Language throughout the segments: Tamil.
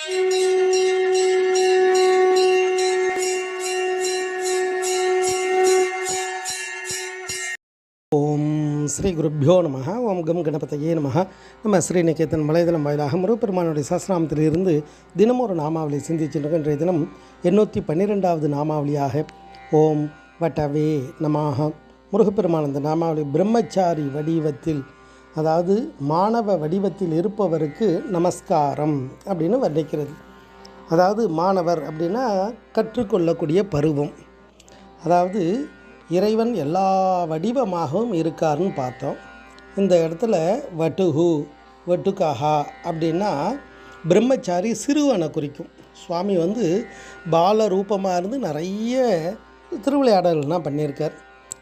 ஓம் ஸ்ரீ குருப்பியோ நம. ஓம் கம் கணபதையே நம. நம்ம ஸ்ரீநிகேதன் வலைதளம் வாயிலாக முருகப்பெருமானுடைய சஹஸ்ரநாமத்திலிருந்து தினம் ஒரு நாமாவளி சிந்திச்சிருக்கோம். இன்றைய தினம் 812வது நாமாவளியாக ஓம் வட்டவே நமாக. முருகப்பெருமான் அந்த நாமாவளி பிரம்மச்சாரி வடிவத்தில், அதாவது மாணவ வடிவத்தில் இருப்பவருக்கு நமஸ்காரம் அப்படின்னு வர்ணிக்கிறது. அதாவது மாணவர் அப்படின்னா கற்றுக்கொள்ளக்கூடிய பருவம். அதாவது இறைவன் எல்லா வடிவமாகவும் இருக்காருன்னு பார்த்தோம். இந்த இடத்துல வட்டுகஹா அப்படின்னா பிரம்மச்சாரி சிறுவனை குறிக்கும். சுவாமி பால ரூபமாக இருந்து நிறைய திருவிளையாடல்கள்லாம் பண்ணியிருக்கார்.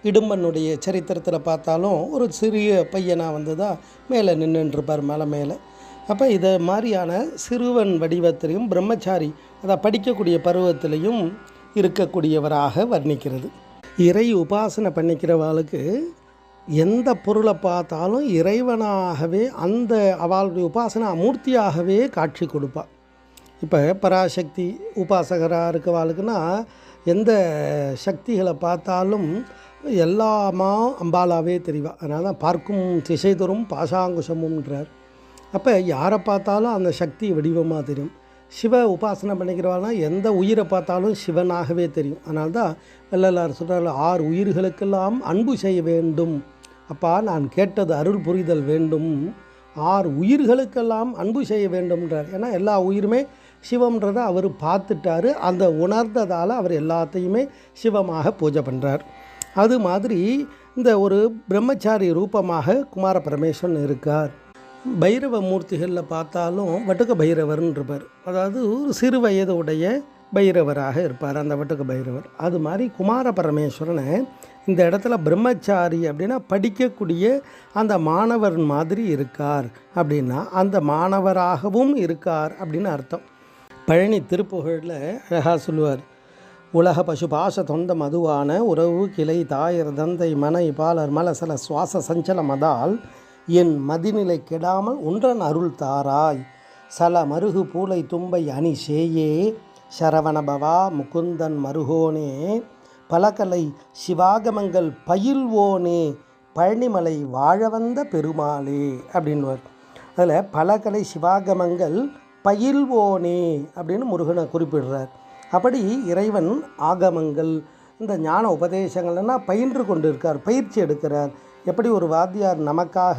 இடும்பனுடைய சரித்திரத்தில் பார்த்தாலும் ஒரு சிறிய பையனாக தான் மேலே நின்றுருப்பார், மேலே. அப்போ இதை மாதிரியான சிறுவன் வடிவத்திலையும் பிரம்மச்சாரி, அதை படிக்கக்கூடிய பருவத்திலையும் இருக்கக்கூடியவராக வர்ணிக்கிறது. இறை உபாசனை பண்ணிக்கிறவாளுக்கு எந்த பொருளை பார்த்தாலும் இறைவனாகவே அந்த அவளுடைய உபாசனை மூர்த்தியாகவே காட்சி கொடுப்பாள். இப்போ பராசக்தி உபாசகராக இருக்கவாளுக்குன்னா எந்த சக்திகளை பார்த்தாலும் எல்லாமா அம்பாலாவே தெரிவா. அதனால தான் பார்க்கும் திசை தோறும் பாசாங்குஷமுன்றார். அப்போ யாரை பார்த்தாலும் அந்த சக்தி வடிவமாக தெரியும். சிவ உபாசனை பண்ணிக்கிறவாள்னா எந்த உயிரை பார்த்தாலும் சிவனாகவே தெரியும். அதனால தான் வள்ளலார் சொல்கிறார், 6 உயிர்களுக்கெல்லாம் அன்பு செய்ய வேண்டும். அப்பா நான் கேட்டது அருள் புரிதல் வேண்டும், 6 உயிர்களுக்கெல்லாம் அன்பு செய்ய வேண்டும்ன்றார். ஏன்னா எல்லா உயிருமே சிவம்ன்றதை அவர் பார்த்துட்டார். அந்த உணர்ந்ததால் அவர் எல்லாத்தையுமே சிவமாக பூஜை பண்ணுறார். அது மாதிரி இந்த ஒரு பிரம்மச்சாரி ரூபமாக குமார பரமேஸ்வரன் இருக்கார். பைரவ மூர்த்திகளில் பார்த்தாலும் வட்டுக்க பைரவர்னு இருப்பார். அதாவது ஒரு சிறு வயதுடைய பைரவராக இருப்பார் அந்த வட்டுக்க பைரவர். அது மாதிரி குமார பரமேஸ்வரனை இந்த இடத்துல பிரம்மச்சாரி அப்படின்னா படிக்கக்கூடிய அந்த மாணவர் மாதிரி இருக்கார். அப்படின்னா அந்த மாணவராகவும் இருக்கார் அப்படின்னு அர்த்தம். பழனி திருப்புகழில் அழகாக சொல்லுவார், உலக பசு பாச தொந்த மதுவான உறவு கிளை தாயர் தந்தை மனை பாலர் மலசல சுவாச சஞ்சல மதால் என் மதிநிலை கெடாமல் ஒன்றன் அருள் தாராய் சல மருகு பூலை தும்பை அணி சேயே சரவணபவா முகுந்தன் மருகோனே பலகலை சிவாகமங்கள் பயில்வோனே பழனிமலை வாழ வந்த பெருமாளே அப்படின்வார். அதில் பலகலை சிவாகமங்கள் பயில்வோனே அப்படின்னு முருகனை குறிப்பிடுறார். அப்படி இறைவன் ஆகமங்கள், இந்த ஞான உபதேசங்கள்னா பயின்று கொண்டு இருக்கார், பயிற்சி எடுக்கிறார். எப்படி ஒரு வாத்தியார் நமக்காக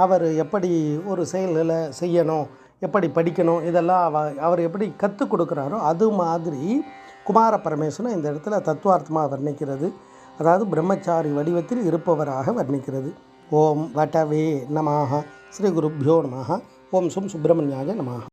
அவர் எப்படி ஒரு செயல்களை செய்யணும், எப்படி படிக்கணும், இதெல்லாம் அவர் எப்படி கற்றுக் கொடுக்குறாரோ அது மாதிரி குமார பரமேஸ்வரன் இந்த இடத்துல தத்துவார்த்தமாக வர்ணிக்கிறது. அதாவது பிரம்மச்சாரி வடிவத்தில் இருப்பவராக வர்ணிக்கிறது. ஓம் வட்டவே நமாக. ஸ்ரீ குருப்பியோ நமः. ஓம் சும் சுப்பிரமணியாய நமः.